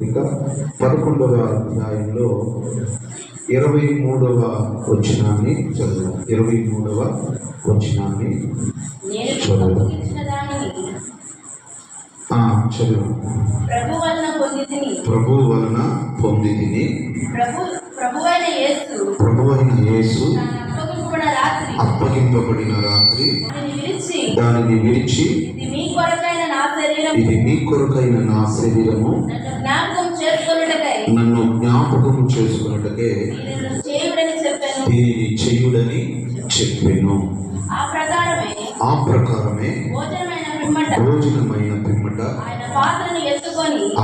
ఇక 11వ అధ్యాయంలో 23వ వచనాన్ని చదువు. 23వ వచనాన్ని చదువు. ప్రభు వలన పొందితిని. ప్రభువైన యేసు అప్పగింపబడిన రాత్రి దానిని విరిచి, ఇది మీ కొరకైన నా శరీరము, నన్ను జ్ఞాపకం చేసుకున్నట్టుకే దీనిని చేయుడని చెప్పెను. ఆ ప్రకారమే భోజనమైన పిమ్మట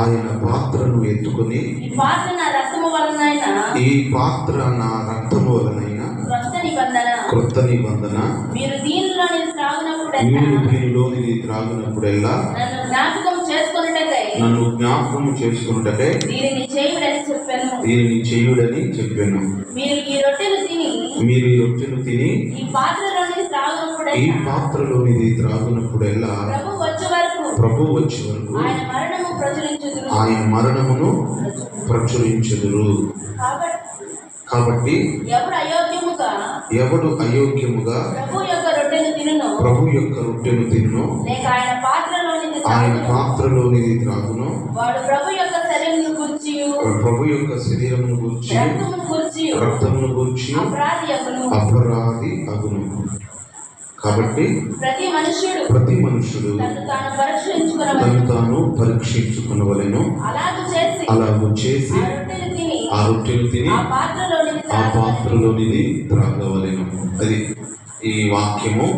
ఆయన పాత్రను ఎత్తుకొని, ఈ పాత్ర నా రక్తము వలనైన క్రొత్త నిబంధన, మీరు దీనిలోనిది త్రాగునప్పుడెల్లా నన్ను జ్ఞాపకం చేసుకున్నట్టుకే దీనిని చేయుడని చెప్పాను. మీరు ఈ రొట్టెలు తిని ఈ పాత్రలోనిది త్రాగునప్పుడెల్లా ప్రభు వచ్చే వరకు ఆయన మరణమును ప్రచురించుదురు. కాబట్టి ఎవడు అయోగ్యముగా ప్రభు యొక్క రొట్టెను తినును, ఆయన పాత్రలోనిది త్రాగును, ప్రభు యొక్క శరీరమును గూర్చి రక్తమును గూర్చి అపరాధి అగును. కాబట్టి ప్రతి మనుషుడు తను తాను పరీక్షించుకునవలెను. అలాగూ చేసి ఆ రొట్టెలు తిని ఆ పాత్రలోనిది త్రాగవలెను. అది ఈ వాక్యము.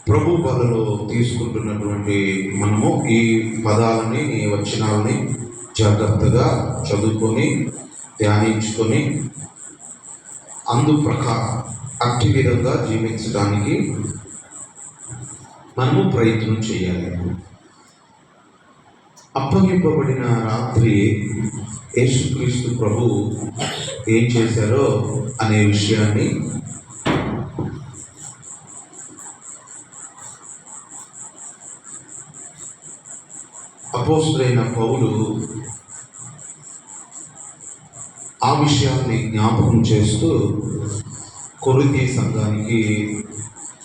ప్రభు బలలో తీసుకుంటున్నటువంటి మనము ఈ పదాలని, ఈ వచనాలని జాగ్రత్తగా చదువుకొని ధ్యానించుకొని అందు ప్రకారం అట్టి విధంగా జీవించడానికి మనము ప్రయత్నం చేయాలి. అప్పగింపబడిన రాత్రి యేసుక్రీస్తు ప్రభు ఏం చేశారో అనే విషయాన్ని అపోస్తులైన పౌలు ఆ విషయాన్ని జ్ఞాపకం చేస్తూ కొరింథీ సంఘానికి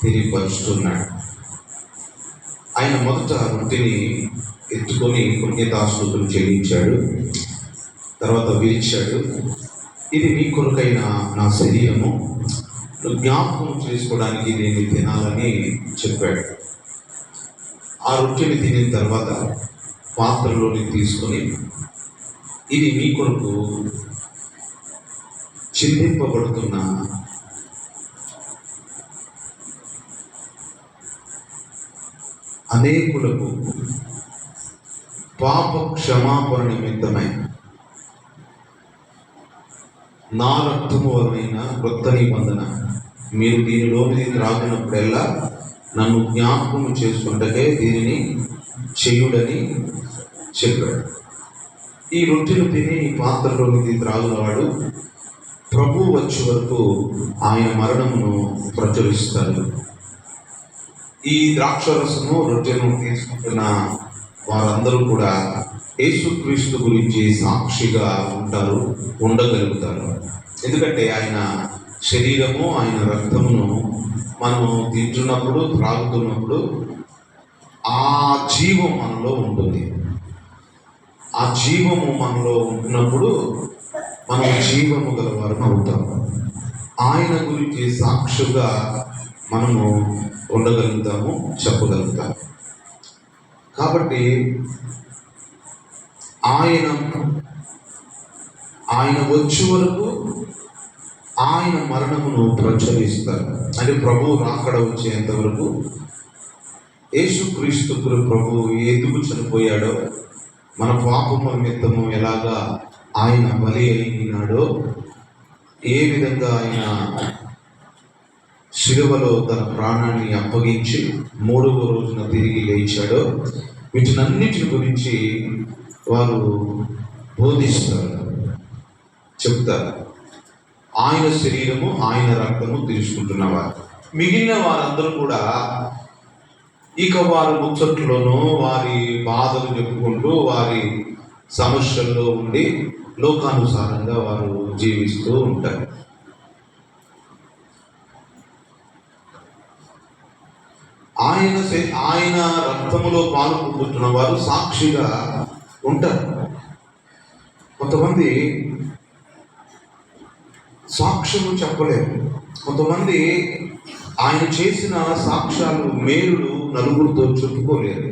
తెలియపరుస్తున్నాడు. ఆయన మొదట రొట్టెని ఎత్తుకొని కృతజ్ఞతాస్తుతులు చెల్లించాడు. తర్వాత విరిచాడు, ఇది మీ కొరకైన నా శరీరము, జ్ఞాపకం చేసుకోవడానికి నేను తినాలని చెప్పాడు. ఆ రొట్టెని తినిన తర్వాత పాత్రలోని తీసుకొని, ఇది మీ కొరకు చిందింపబడుతున్న అనేకులకు పాప క్షమాపణ నిమిత్తమై నా రక్తము వలన క్రొత్త నిబంధన, మీరు దీనిలోని త్రాగినప్పుడెల్లా నన్ను జ్ఞాపకం చేసుకుంటే దీనిని చేయుడని చెప్పాడు. ఈ రొట్టెలు తిని ఈ పాత్రలోనిది త్రాగునవాడు ప్రభు వచ్చే వరకు ఆయన మరణమును ప్రచురిస్తారు. ఈ ద్రాక్షరసము రొట్టెను తీసుకుంటున్న వారందరూ కూడా యేసుక్రీస్తు గురించి సాక్షిగా ఉండగలుగుతారు. ఎందుకంటే ఆయన శరీరము, ఆయన రక్తమును మనము తింటున్నప్పుడు, త్రాగుతున్నప్పుడు ఆ జీవం మనలో ఉంటుంది. ఆ జీవము మనలో ఉంటున్నప్పుడు మనం జీవము గలవారం అవుతాము. ఆయన గురించి సాక్షిగా మనము ఉండగలుగుతాము, చెప్పగలుగుతాము. కాబట్టి ఆయన వచ్చే వరకు ఆయన మరణమును ప్రచురిస్తారు. అంటే ప్రభు రాకడ వచ్చేంత వరకు యేసుక్రీస్తు ప్రభు ఎందుకు చనిపోయాడో, మన పాపముల నిమిత్తము ఎలాగా ఆయన బలి అయినాడో, ఏ విధంగా ఆయన శిలువలో తన ప్రాణాన్ని అప్పగించి 3వ రోజున తిరిగి లేచాడో, వీటినన్నిటి గురించి వారు బోధిస్తారు, చెప్తారు. ఆయన శరీరము, ఆయన రక్తము తీసుకుంటున్నవారు. మిగిలిన వారందరూ కూడా ఇక వారి ముచ్చట్లోనూ వారి బాధలు చెప్పుకుంటూ వారి సమస్యల్లో ఉండి లోకానుసారంగా వారు జీవిస్తూ ఉంటారు. ఆయన రక్తములో పాలు పొందుతున్న వారు సాక్షిగా ఉంటారు. కొంతమంది సాక్ష్యము చెప్పలేరు. కొంతమంది ఆయన చేసిన సాక్ష్యాలు మేలులు నలుగురితో చెప్పుకోలేరు.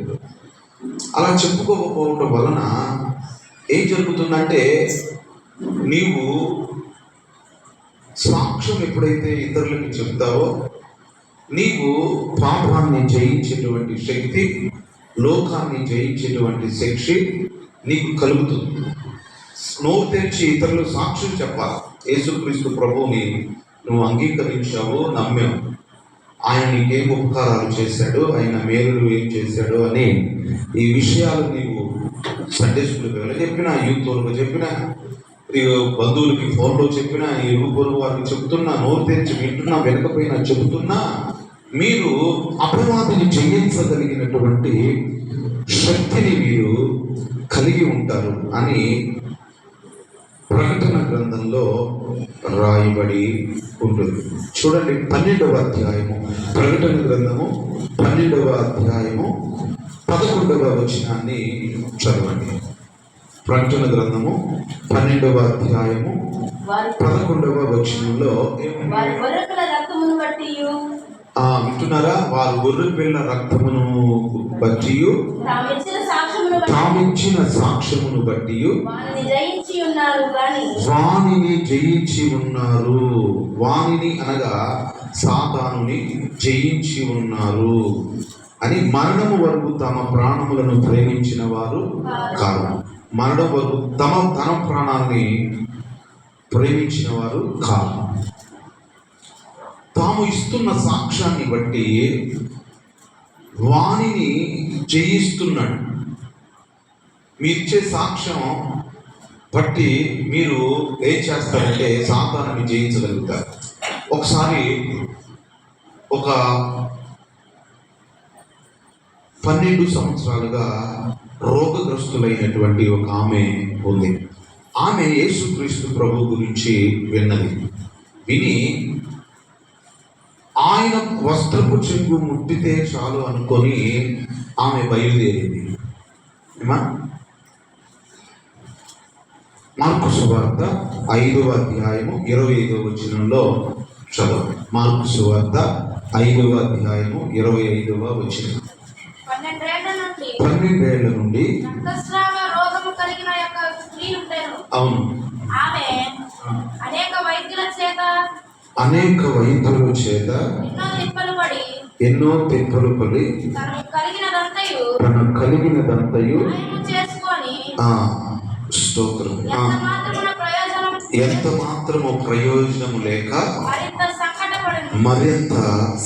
అలా చెప్పుకోకపోవటం వలన ఏం జరుగుతుందంటే, నీవు సాక్ష్యం ఎప్పుడైతే ఇతరులకు చెప్తావో నీవు పాపాన్ని జయించేటువంటి శక్తి, లోకాన్ని జయించేటువంటి శక్తి నీకు కలుగుతుంది. నోరు తెరిచి ఇతరులు సాక్ష్యం చెప్పాలి. యేసుక్రీస్తు ప్రభువుని నువ్వు అంగీకరించావు, నమ్మావు, ఆయన నీకేం ఉపకారాలు చేశాడు, ఆయన మేలులు ఏం చేశాడు అని ఈ విషయాలు నీవు సండే స్కూల్కి వెళ్ళి చెప్పినా, యూత్ వరకు చెప్పినా, బంధువులకి ఫోన్లో చెప్పినా, ఇరుగు పొరుగు వారికి చెప్తున్నా, నోరు తెరిచి వింటున్నా, వెనకపోయినా చెబుతున్నా, మీరు అపవాదిని జయించగలిగినటువంటి శక్తిని మీరు కలిగి ఉంటారు అని ప్రకటన గ్రంథంలో రాయబడి ఉంటుంది. చూడండి, 12వ అధ్యాయము, ప్రకటన గ్రంథము 12వ అధ్యాయము 11వ వచనాన్ని చదవండి. ప్రకటన గ్రంథము 12వ అధ్యాయము 11వ వచనంలో వింటున్నారా? వారు గొర్రె పిల్ల రక్తమును బట్టి, తామిచ్చిన సాక్ష్యమును బట్టి వానిని జయించి ఉన్నారు. వానిని అనగా సాతానుని జయించి ఉన్నారు అని మరణము వరకు తమ ప్రాణములను ప్రేమించిన వారు కాదు. మరణం వరకు తన ప్రాణాన్ని ప్రేమించిన వారు కాదు. తాము ఇస్తున్న సాక్ష్యాన్ని బట్టి వానిని జయిస్తున్నాడు. మీరిచ్చే సాక్ష్యం బట్టి మీరు ఏం చేస్తారంటే సాతానుని జయించగలుగుతారు. ఒకసారి ఒక 12 సంవత్సరాలుగా రోగగ్రస్తులైనటువంటి ఒక ఆమె ఉంది. ఆమె యేసుక్రీస్తు ప్రభు గురించి విన్నది. విని ఆయన వస్త్రపు చెంగు ముట్టితే చాలు అనుకొని ఆమె బయలుదేరింది. మార్కు సువార్త 5వ అధ్యాయము 25వ వచనంలో చదవండి. మార్కు సువార్త 5వ అధ్యాయము 25వ వచనం. 12 ఏళ్ల నుండి అవును, అనేక వైద్యుల చేత ఎన్నో తిప్పలు పడి తనకు కలిగినదంతయు స్తోత్రం ఎంత మాత్రము ప్రయోజనము లేక మరింత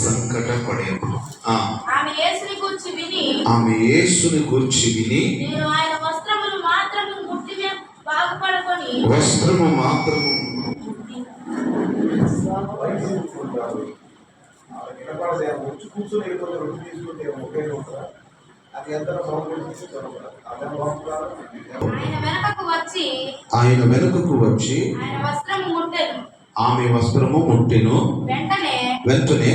సంకటపడేది. ఆమె యేసుని గూర్చి విని వస్త్రము మాత్రము ఆయన వెనుకకు వచ్చి ఆమె వస్త్రము ముట్టెను. వెంటనే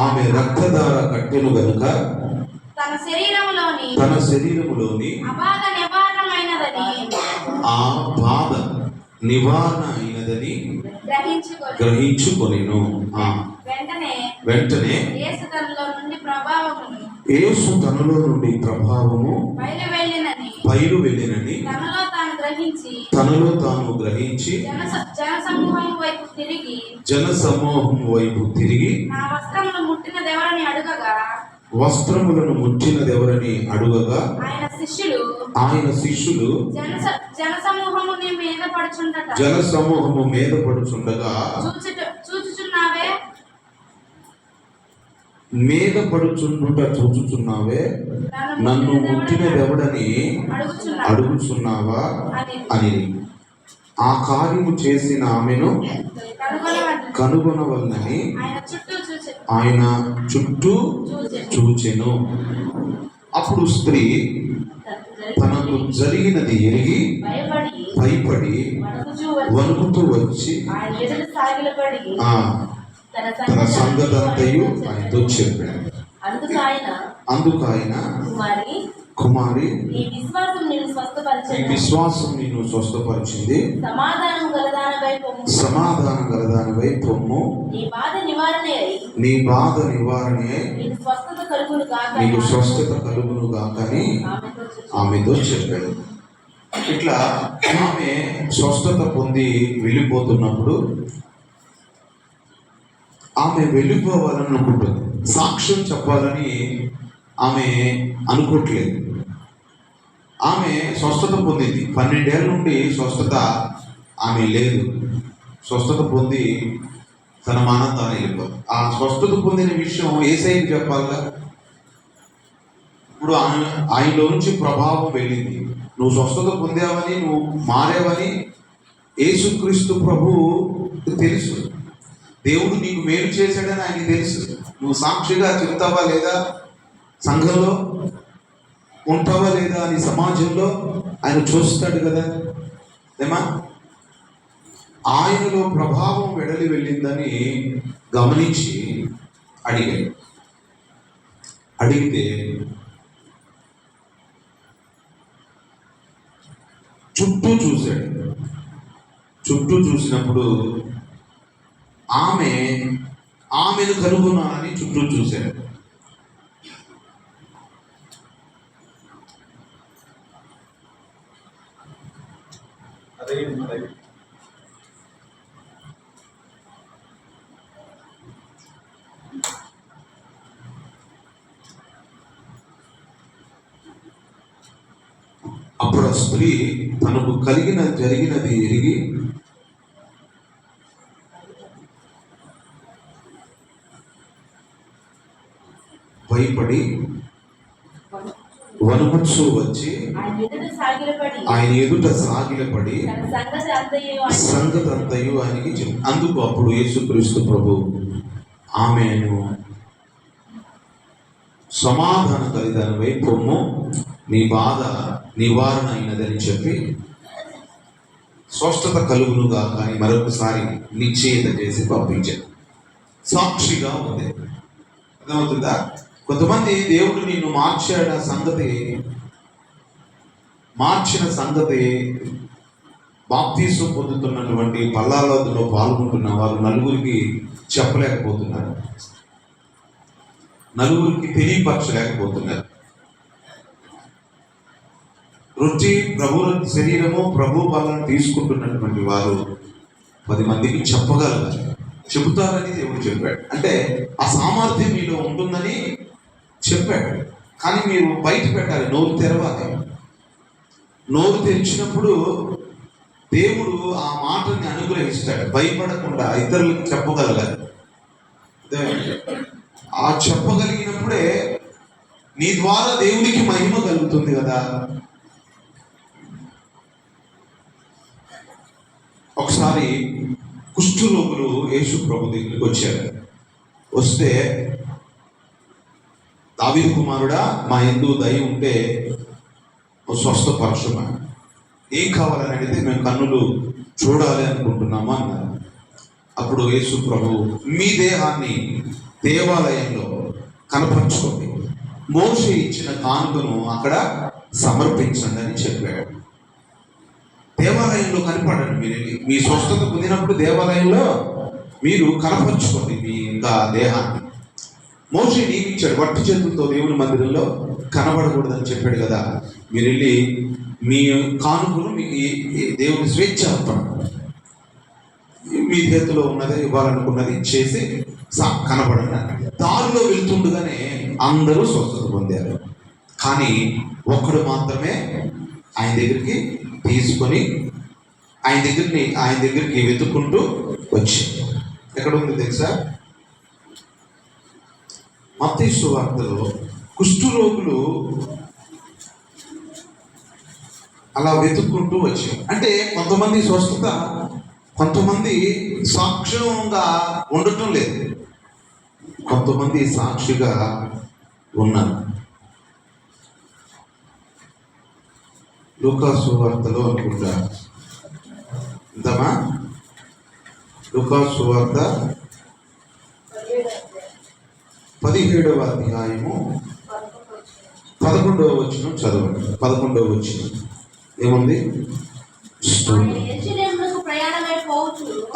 ఆమె రక్తధార కట్టెను గనుక తన శరీరములోని ఆ బాధ నివారణ అయినదని గ్రహించుకొనెను. వెంటనే యేసు తనలో నుండి ప్రభావము బయలు వెళ్ళినని తనలో తాను గ్రహించి జనసమూహం వైపు తిరిగి వస్త్రములను ముట్టినదెవరని అడుగగా ఆయన శిష్యులు జనసమూహము మీద పడుచుండగా మీద పడుచుండుట చూచుచున్నావే, నన్ను ముట్టినదెవడని అడుగుచున్నావా అని ఆ కార్యము చేసిన ఆమెను కనుగొనవలనని ఆయన చుట్టూ చూచెను. అప్పుడు స్త్రీ తనకు జరిగినది ఎరిగి భయపడి వణుకుతూ వచ్చి తన సంగతంతయు ఆయనతో చెప్పాడు. అందుకు ఆయన, కుమారి, ఈ విశ్వాసం నిన్ను స్వస్థపరిచింది, సమాధానం గలదానివై పొమ్ము, నీ బాధ నివారణే నీకు స్వస్థత కలుగును గాకని ఆమెతో చెప్పాడు. ఇట్లా ఆమె స్వస్థత పొంది వెళ్ళిపోతున్నప్పుడు ఆమె వెళ్ళిపోవాలని అనుకుంటుంది. సాక్ష్యం చెప్పాలని ఆమె అనుకోవట్లేదు. ఆమె స్వస్థత పొందింది. 12 ఏళ్ళ నుండి స్వస్థత ఆమె లేదు. స్వస్థత పొంది తన మానతాన్ని వెళ్ళిపోతుంది. ఆ స్వస్థత పొందిన విషయం యేసయ్యకి చెప్పాలిగా. ఇప్పుడు ఆయనలో నుంచి ప్రభావం వెళ్ళింది. నువ్వు స్వస్థత పొందావని, నువ్వు మారేవని యేసుక్రీస్తు ప్రభువు తెలుసు. దేవుడు నీకు మేలు చేశాడని ఆయనకి తెలుసు. నువ్వు సాక్షిగా చెబుతావా లేదా, సంఘంలో ఉంటావా లేదా అని సమాజంలో ఆయన చూస్తాడు కదా. ఏమా ఆయనలో ప్రభావం వెడలి వెళ్ళిందని గమనించి అడిగితే చుట్టూ చూశాడు. చుట్టూ చూసినప్పుడు ఆమెను కనుగొన్నా అని చుట్టూ చూశాడు. అప్పుడు ఆ స్త్రీ తనకు జరిగినది ఎరిగి భయపడి వణుకుచూ వచ్చి ఆయన ఎదుట సాగిలపడి సంగతి అంతయు ఆయనకి చెప్పి. అందుకు అప్పుడు యేసుక్రీస్తు ప్రభు ఆమెను సమాధాన కలిదానివై పొమ్ము, నీ బాధ నివారణ అయినదని చెప్పి స్వస్థత కలుగునుగా కానీ మరొకసారి నిశ్చయిత చేసి పంపించాడు. సాక్షిగా ఉంది. అర్థమవుతుందా? కొంతమంది దేవుడు నిన్ను మార్చిన సంగతి బాప్తీసం పొందుతున్నటువంటి పల్లాలలో పాల్గొంటున్న వారు నలుగురికి చెప్పలేకపోతున్నారు, నలుగురికి తెలియపరచలేకపోతున్నారు. రుచి ప్రభు శరీరము ప్రభు బలను తీసుకుంటున్నటువంటి వారు 10 మందికి చెప్పగలరు, చెబుతారని దేవుడు చెప్పాడు. అంటే ఆ సామర్థ్యం మీలో ఉంటుందని చెప్పాడు. కానీ మీరు బయట పెట్టాలి, నోరు తెరవాలి. నోరు తెరిచినప్పుడు దేవుడు ఆ మాటని అనుగ్రహిస్తాడు. భయపడకుండా ఇతరులకు చెప్పగలగాలి. ఆ చెప్పగలిగినప్పుడే నీ ద్వారా దేవునికి మహిమ కలుగుతుంది కదా. ఒకసారి కుష్ఠరోగులు యేసు ప్రభు దగ్గరికి వచ్చారు. వస్తే, దావీదు కుమారుడా, మా యందు దయ ఉంటే స్వస్థపరచుమా, ఏం కావాలని అడిగితే మేము కన్నులు చూడాలి అనుకుంటున్నాము అన్నారు. అప్పుడు యేసు ప్రభు, మీ దేహాన్ని దేవాలయంలో కనపరచుకోండి, మోషే ఇచ్చిన కానుకను అక్కడ సమర్పించండి అని చెప్పాడు. దేవాలయంలో కనపడండి. మీరు మీ స్వస్థత పొందినప్పుడు దేవాలయంలో మీరు కనపరుచుకోండి మీ ఇంకా దేహాన్ని. మోషే నియమించాడు, వట్టి చేతులతో దేవుని మందిరంలో కనబడకూడదని చెప్పాడు కదా. మీరు వెళ్ళి మీ కానుకను మీకు దేవుని స్వేచ్ఛ అర్పణ, మీ చేతిలో ఉన్నది ఇవ్వాలనుకున్నది ఇచ్చేసి కనపడండి. దారిలో వెళ్తుండగానే అందరూ స్వస్థత పొందారు. కానీ ఒక్కడు మాత్రమే ఆయన దగ్గరికి తీసుకొని ఆయన దగ్గరికి వెతుక్కుంటూ వచ్చి, ఎక్కడ ఉంది తెలుసా? మత్తయి సువార్తలో కుష్ఠరోగులు అలా వెతుక్కుంటూ వచ్చారు. అంటే కొంతమంది స్వస్థత, కొంతమంది సాక్ష్యంగా ఉండటం లేదు. కొంతమంది సాక్షిగా ఉన్నారు. లూకా సువార్తలో అనుకుంటా, ఇంతమా లూకా సువార్త 17వ అధ్యాయము 11వ వచనం చదవండి. 11వ వచనం ఏముంది?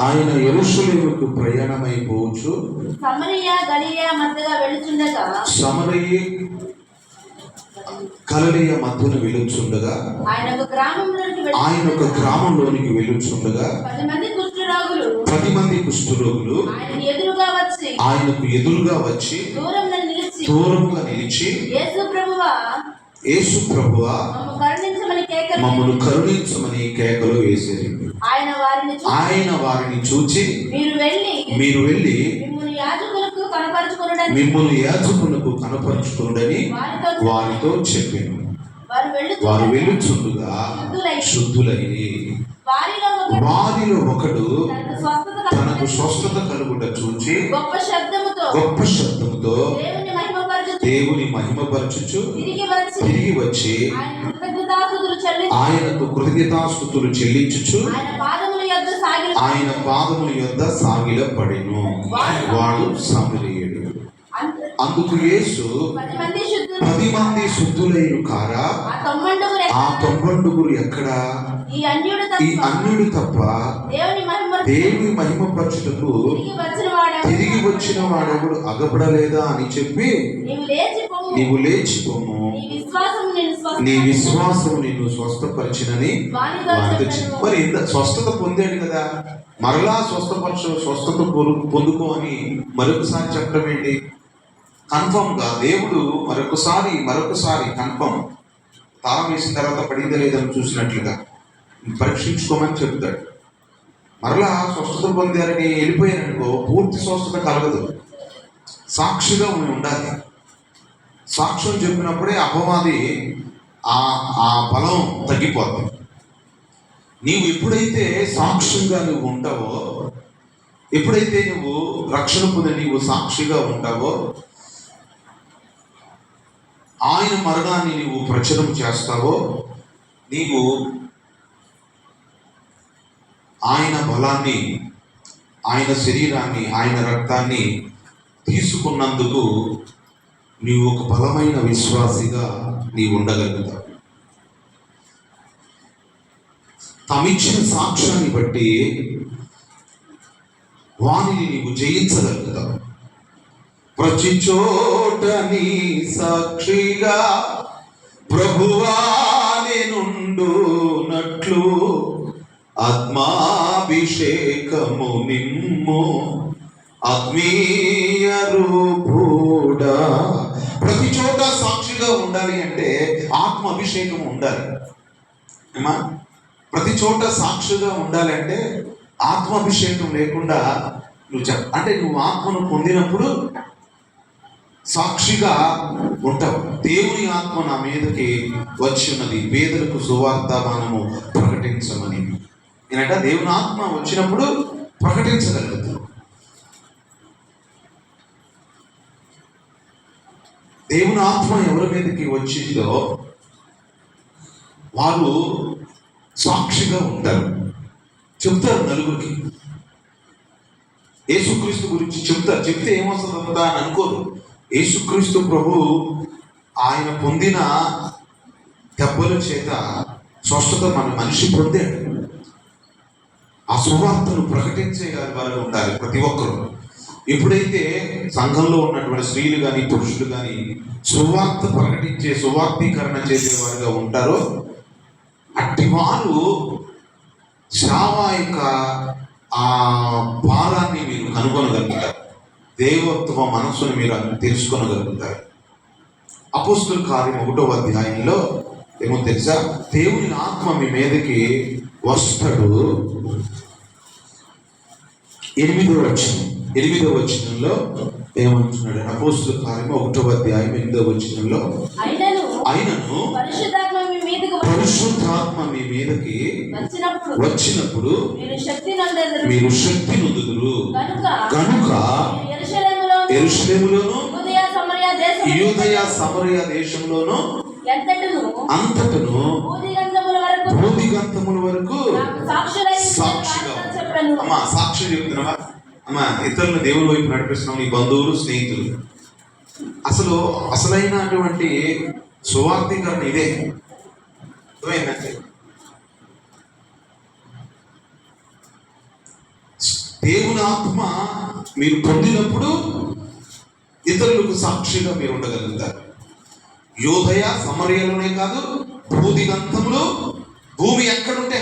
ఆయన యెరూషలేముకు ప్రయాణమైపోవచ్చు, సమరయ గలిలయ మధ్యన వెలుచుండగా ఆయన ఒక గ్రామంలోనికి వెలుచుండగా 10 మంది కుష్ఠరోగులు ఆయనకు ఎదురుగా వచ్చి దూరంగా నిలిచి, యేసు ప్రభువా మమ్మల్ని కరుణించమని కేకలు వేసేది. ఆయన వారిని చూచి, మీరు వెళ్ళి మిమ్మల్ని యాజకులకు కనపరుచుకునుడని వారితో చెప్పాను. వారు వెళ్ళుచుండగా శుద్ధులై వారిలో ఒకడు తనకు స్వస్థత కలుగుట చూచి గొప్ప శబ్దముతో దేవుని మహిమపరచుచు తిరిగి వచ్చి ఆయనకు కృతజ్ఞతాస్తుతులు చెల్లించుచు ఆయన పాదముల యొద్ద సాగిలపడెను. వాడు సమరయుడు. అందుకు యేసు 10 మంది శుద్ధులైన కారా? ఆ 90 ఎక్కడా? ఈ అన్యుడు తప్ప దేవుని మహిమపరచుటకు తిరిగి వచ్చిన వాడెవడు అగపడలేదా అని చెప్పి, నీవు లేచిపోము, నీ విశ్వాసం నిన్ను స్వస్థపరిచినని వారితో చెప్పి. మరి ఇంత స్వస్థత పొందాడు కదా, మరలా స్వస్థత పొందుకో అని మరొకసారి చెప్పడం ఏంటి? కన్ఫర్మ్ గా దేవుడు మరొకసారి కన్ఫర్మ్ తాళం వేసిన తర్వాత పడిందా లేదని చూసినట్లుగా పరీక్షించుకోమని చెప్తాడు. మరలా స్వస్థత పొందారని వెళ్ళిపోయారనుకో, పూర్తి స్వస్థత కలగదు. సాక్షిగా ఉండాలి. సాక్ష్యం చెప్పినప్పుడే అపవాది ఆ బలం తగ్గిపోతుంది. నీవు ఎప్పుడైతే సాక్ష్యంగా నువ్వు ఉంటావో, ఎప్పుడైతే నువ్వు రక్షణ పొంది నీవు సాక్షిగా ఉంటావో, ఆయన మరణాన్ని నీవు ప్రచురం చేస్తావో, నీవు ఆయన బలాన్ని, ఆయన శరీరాన్ని, ఆయన రక్తాన్ని తీసుకున్నందుకు నీవు ఒక బలమైన విశ్వాసిగా నీవు ఉండగలుగుతావు. తమిచ్చిన సాక్ష్యాన్ని బట్టి వానిని నీవు జయించగలుగుతావు. ప్రతి చోట నీ సాక్షిగా ప్రభువా నేనుండునట్లు ఆత్మాభిషేకము నిమ్ము ఆత్మీయ రూపుడా. ప్రతి చోట సాక్షిగా ఉండాలి అంటే ఆత్మ అభిషేకం ఉండాలి. ఏమా? ప్రతి చోట సాక్షిగా ఉండాలి అంటే ఆత్మాభిషేకం లేకుండా నువ్వు అంటే నువ్వు ఆత్మను పొందినప్పుడు సాక్షిగా ఉంటావు. దేవుని ఆత్మ నా మీదకి వచ్చి ఉన్నది, పేదలకు సువార్తామానము ప్రకటించమని. నేనంట దేవుని ఆత్మ వచ్చినప్పుడు ప్రకటించగలుగుతావు. దేవుని ఆత్మ ఎవరి మీదకి వచ్చిందో వారు సాక్షిగా ఉంటారు, చెప్తారు నలుగురికి. యేసుక్రీస్తు గురించి చెప్తారు. చెప్తే ఏమొస్తుందా అని అనుకోరు. యేసుక్రీస్తు ప్రభు ఆయన పొందిన దెబ్బల చేత స్వస్థత మన మనిషి పొందాడు. ఆ సువార్తను ప్రకటించే వారు ఉండాలి ప్రతి ఒక్కరు. ఎప్పుడైతే సంఘంలో ఉన్నటువంటి స్త్రీలు కానీ పురుషులు కానీ సువార్త ప్రకటించే, సువార్తీకరణ చేసేవారుగా ఉంటారో, అట్టి వారు శ్రావ యొక్క ఆ భారాన్ని మీరు కనుగొనగలుగుతారు. దేవత్వ మనస్సును మీరు తెలుసుకోగలుగుతారు. అపోస్తుల కార్యం 1వ అధ్యాయంలో ఏమో తెలుసా? దేవుని ఆత్మ మీ మీదకి వస్తాడు. 8వ వచనంలో ఏమంటున్నాడు? అపోస్తుల కార్యం 1వ అధ్యాయం 8వ వచనంలో, ఆయనను పరిశుద్ధాత్మ మీ మీదకి వచ్చినప్పుడు మీరు శక్తి నొందుదురు, కనుక యెరూషలేములోను యూదయ యూదయ సమరయ దేశంలోను అంతటను భూదిగంతముల వరకు సాక్షిగా అమ్మా సాక్షి చెప్తున్నావా అమ్మా? ఇతరులను దేవుని వైపు నడిపిస్తున్నావు, నీ బంధువులు స్నేహితులు. అసలైనటువంటి సువార్థీకరణ ఇదే. అర్థమైందంటే దేవుని ఆత్మ మీరు పొందినప్పుడు ఇతరులకు సాక్షిగా మీరు ఉండగలుగుతారు. యూదయ సమరయలోనే కాదు, భూదిగంతములు, భూమి ఎక్కడుంటే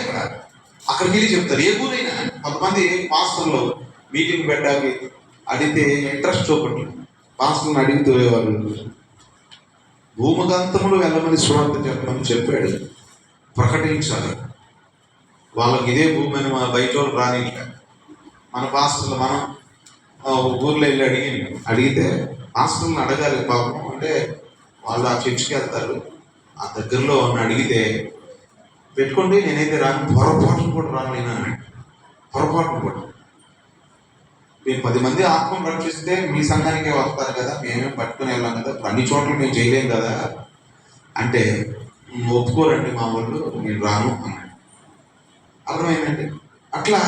అక్కడికి వెళ్ళి చెప్తారు. ఏ ఊరైనా. కొంతమంది పాస్టర్లు మీటింగ్ పెట్టాలి అడిగితే ఇంట్రెస్ట్ చూపండి, పాస్టర్ని అడిగితేవారు భూమగంతములు వెళ్ళమని సువార్త చెప్పమని చెప్పాడు, ప్రకటించాలి. వాళ్ళకి ఇదే భూమి అని మన బయట వాళ్ళు రాని. మన పాస్టర్లు మనం ఊర్లో వెళ్ళి అడిగితే పాస్టర్లను అడగాలి పాపం. అంటే వాళ్ళు ఆ చర్చికి వెళ్తారు, ఆ దగ్గరలో ఉన్న అడిగితే పెట్టుకోండి నేనైతే రాను, పొరపాటును కూడా రాను నేను అన్నాడు. పొరపాటును కూడా మేము 10 మంది ఆత్మను రక్షిస్తే మీ సంఘానికే వస్తారు కదా, మేమేం పట్టుకుని వెళ్ళాం కదా, అన్ని చోట్ల మేము చేయలేం కదా అంటే ఒప్పుకోరండి మా వాళ్ళు, నేను రాను అన్నాడు. అర్థమైందండి. అట్లా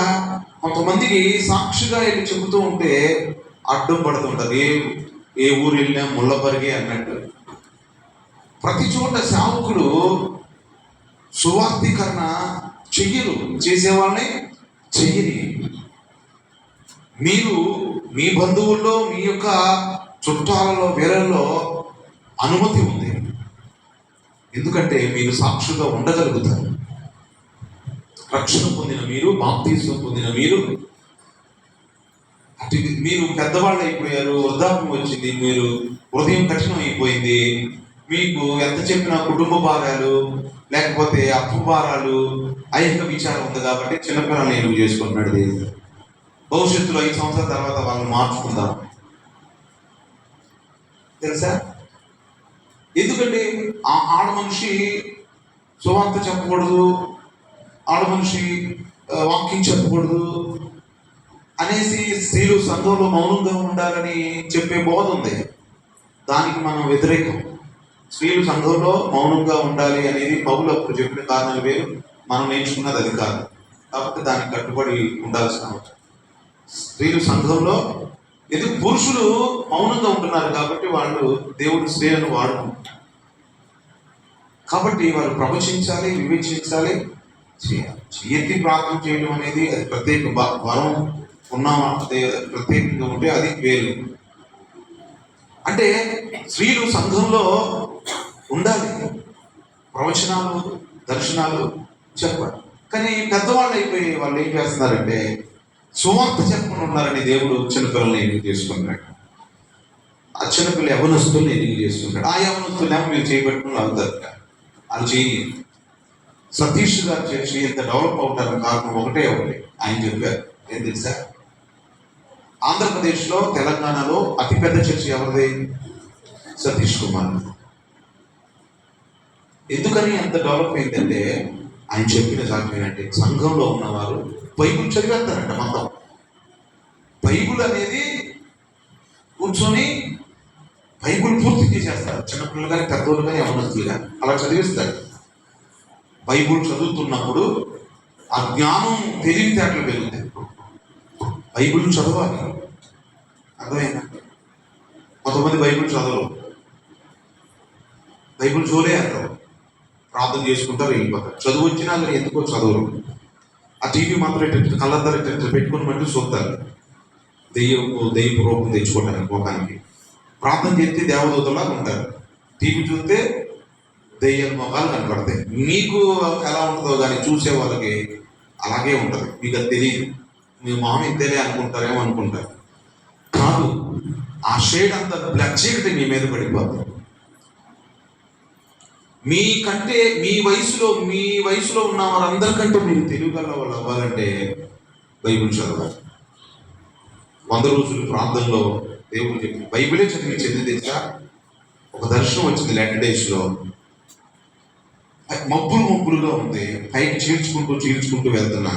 కొంతమందికి సాక్షిగా వెళ్ళి చెబుతూ ఉంటే అడ్డం పడుతుంటారు. ఏ ఊరు వెళ్ళినా ముళ్ళపరిగే అన్నట్టు. ప్రతి చోట సేవకులు సువార్థీకరణ చెయ్యరు, చేసేవాళ్ళని చెయ్యని. మీరు మీ బంధువుల్లో, మీ యొక్క చుట్టాలలో, వేరల్లో అనుమతి ఉంది. ఎందుకంటే మీరు సాక్షిగా ఉండగలుగుతారు. రక్షణ పొందిన మీరు, బాప్తిస్మం పొందిన మీరు, అటు మీరు పెద్దవాళ్ళు అయిపోయారు, వృద్ధాప్యం వచ్చింది, మీరు హృదయం కఠినం అయిపోయింది, మీకు ఎంత చెప్పినా కుటుంబ భారాలు లేకపోతే అప్పు భారాలు ఐహిక విచారం ఉంది కాబట్టి చిన్నపిల్లలు ఎలుగు చేసుకుంటున్నాడు దేవుడు. భవిష్యత్తులో 5 సంవత్సరాల తర్వాత వాళ్ళని మార్చుకుందాం తెలుసా? ఎందుకంటే ఆ ఆడ మనిషి సువార్త చెప్పకూడదు, ఆడ మనిషి వాక్యం చెప్పకూడదు అనేసి స్త్రీలు సంఘంలో మౌనంగా ఉండాలని చెప్పే బోధ ఉంది. దానికి మనం వ్యతిరేకం. స్త్రీలు సంఘంలో మౌనంగా ఉండాలి అనేది పౌలు అప్పుడు చెప్పిన కారణాలు వేరు, మనం నేర్చుకున్నది అది కాదు. కాబట్టి దానికి కట్టుబడి ఉండాల్సిన అవసరం. స్త్రీలు సంఘంలో ఎందుకు పురుషులు మౌనంగా ఉంటున్నారు కాబట్టి వాళ్ళు దేవుడి స్త్రీలను వాడుకుంటారు. కాబట్టి వాళ్ళు ప్రవచించాలి, వివేచించాలి, చేయాలి. ఎత్తి ప్రార్థన చేయడం అనేది అది ప్రత్యేక వరం ఉన్నామా, అదే ప్రత్యేకంగా ఉంటే అది వేరు. అంటే స్త్రీలు సంఘంలో ఉండాలి, ప్రవచనాలు, దర్శనాలు చెప్పాలి. కానీ పెద్దవాళ్ళు అయిపోయి వాళ్ళు ఏం చేస్తున్నారంటే సువార్త చెప్పకుండా ఉన్నారని దేవుడు చిన్నపిల్లల్ని ఎన్నిక చేసుకున్నాడు. ఆ చిన్నపిల్లలు యవనస్తుల్ని ఎన్నిక చేసుకుంటాడు. ఆ యవనస్తులు మీరు చేయబెట్టుకుని అవుతారు, అది చేయి. సతీష్ గారు చేసి ఇంత డెవలప్ అవుతారని కారణం ఒకటే ఆయన చెప్పారు. ఏం తెలుసా? ఆంధ్రప్రదేశ్లో, తెలంగాణలో అతిపెద్ద చర్చి ఎవరిది? సతీష్ కుమార్. ఎందుకని అంత డెవలప్ అయిందంటే ఆయన చెప్పిన సాధ్యం ఏంటంటే సంఘంలో ఉన్నవారు బైబుల్ చదివేస్తారంట. మొత్తం బైబుల్ అనేది కూర్చొని బైబుల్ పూర్తి చేసేస్తారు. చిన్నపిల్లలు కానీ, పెద్దోళ్ళు కానీ, యవనస్తులు కానీ అలా చదివిస్తారు. బైబుల్ చదువుతున్నప్పుడు ఆ జ్ఞానం తెలివితేటలు పెరుగుతాయి. బైబుల్ చదవాలి. అర్థమైందా? కొంతమంది బైబుల్ చదవరు, బైబుల్ చోలే అంటారు, ప్రార్థన చేసుకుంటారు, వెళ్ళిపోతారు. చదువు వచ్చినా కానీ ఎందుకో చదవరు. ఆ టీవీ మాత్రం కళ్ళందరూ పెట్టుకుని మళ్ళీ చూస్తారు, దెయ్యపు రూపం తెచ్చుకోవడానికి ముఖానికి. ప్రార్థన చేస్తే దేవదూతలాగా ఉంటారు, టీవీ చూస్తే దెయ్యాల ముఖాలు కనపడతాయి. మీకు ఎలా ఉంటుందో కానీ చూసే వాళ్ళకి అలాగే ఉంటుంది. మీకు అది తెలియదు, మీ మొహం ఇంతేలే అనుకుంటారేమో అనుకుంటారు. కాదు, ఆ షేడ్ అంతా బ్లాక్ చీకటి మీ మీద పడిపోతుంది. మీకంటే మీ వయసులో ఉన్న వారందరికంటే మీరు తెలివిగల వాళ్ళు అవ్వాలంటే బైబిల్ చదవాలి. 100 రోజులు ప్రార్థనలో దేవుడు చెప్పి బైబిలే చదివించింది తెలుసా? ఒక దర్శనం వచ్చింది 11 డేస్లో. మబ్బులుగా ఉంది, పైకి చీల్చుకుంటూ వెళ్తున్నా.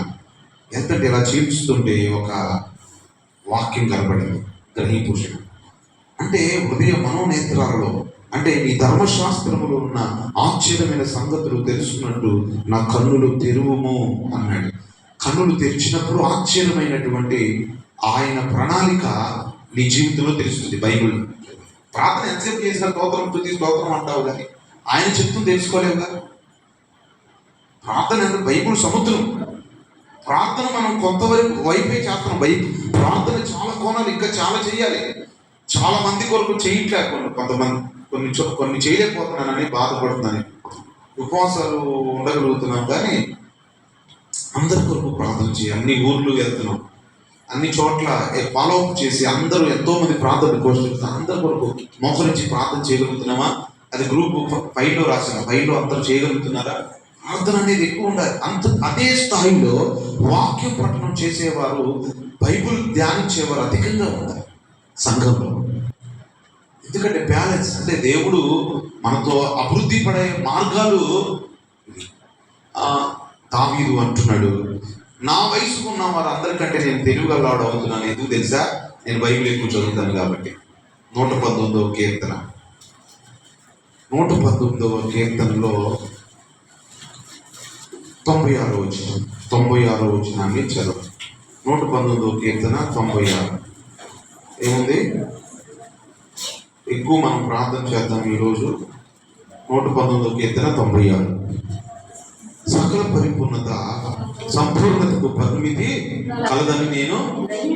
ఎంతంటే ఇలా చీల్చుతుంటే ఒక వాక్యం కనపడింది, గ్రహీపురుషుడు. అంటే హృదయ మనోనేత్రాలలో, అంటే నీ ధర్మశాస్త్రములో ఉన్న ఆశ్చర్యమైన సంగతులు తెలుసుకున్నట్టు నా కన్నులు తెరువుము అన్నాడు. కన్నులు తెరిచినప్పుడు ఆశ్చర్యమైనటువంటి ఆయన ప్రణాళిక నీ జీవితంలో తెలుస్తుంది. బైబిల్ ప్రార్థన ఎంతసేపు చేసిన స్తోత్రం తుది స్తోత్రం అంటావు కానీ ఆయన చెప్తుంది తెలుసుకోలేవుగా. ప్రార్థన అంటే బైబిల్ సముద్రం. ప్రార్థన మనం కొంతవరకు వైపే చేస్తున్నాం. ప్రార్థన చాలా కోణాలు ఇంకా చాలా చేయాలి. చాలా మంది కొరకు చేయట్లేదు. కొంతమంది కొన్ని చేయలేకపోతున్నానని బాధపడుతున్నాను. ఉపవాసాలు ఉండగలుగుతున్నాం కానీ అందరి కొరకు ప్రార్థన చేయాలి. అన్ని ఊర్లు వెళ్తున్నాం, అన్ని చోట్ల ఫాలో అప్ చేసి అందరూ ఎంతో మంది ప్రార్థన కోరుతున్నారు. అందరి కొరకు మోకరించి ప్రార్థన చేయగలుగుతున్నామా? అది గ్రూప్ 5లో రాసిన 5లో అందరూ చేయగలుగుతున్నారా? ప్రార్థన అనేది ఎక్కువ ఉండాలి. అదే స్థాయిలో వాక్య పఠనం చేసేవారు, బైబిల్ ధ్యానించేవారు అధికంగా ఉండాలి సంఘంలో. ఎందుకంటే బ్యాలెన్స్ అంటే దేవుడు మనతో అభివృద్ధి పడే మార్గాలు. దావీదు అంటున్నాడు, నా వయసుకు ఉన్న వారు అందరికంటే నేను తెలివిగలవాడు అవుతున్నాను. ఎందుకు తెలుసా? నేను బైబిల్ ఎక్కువ చదువుతాను కాబట్టి. 119వ కీర్తన 119వ కీర్తనలో 96వ వచనాన్ని చదువు. 119వ కీర్తన 96 ఏముంది? ఎక్కువ మనం ప్రార్థన చేద్దాం ఈరోజు. 119వ కీర్తన 96. సకల పరిపూర్ణత సంపూర్ణతకు పరిమితి కలదని నేను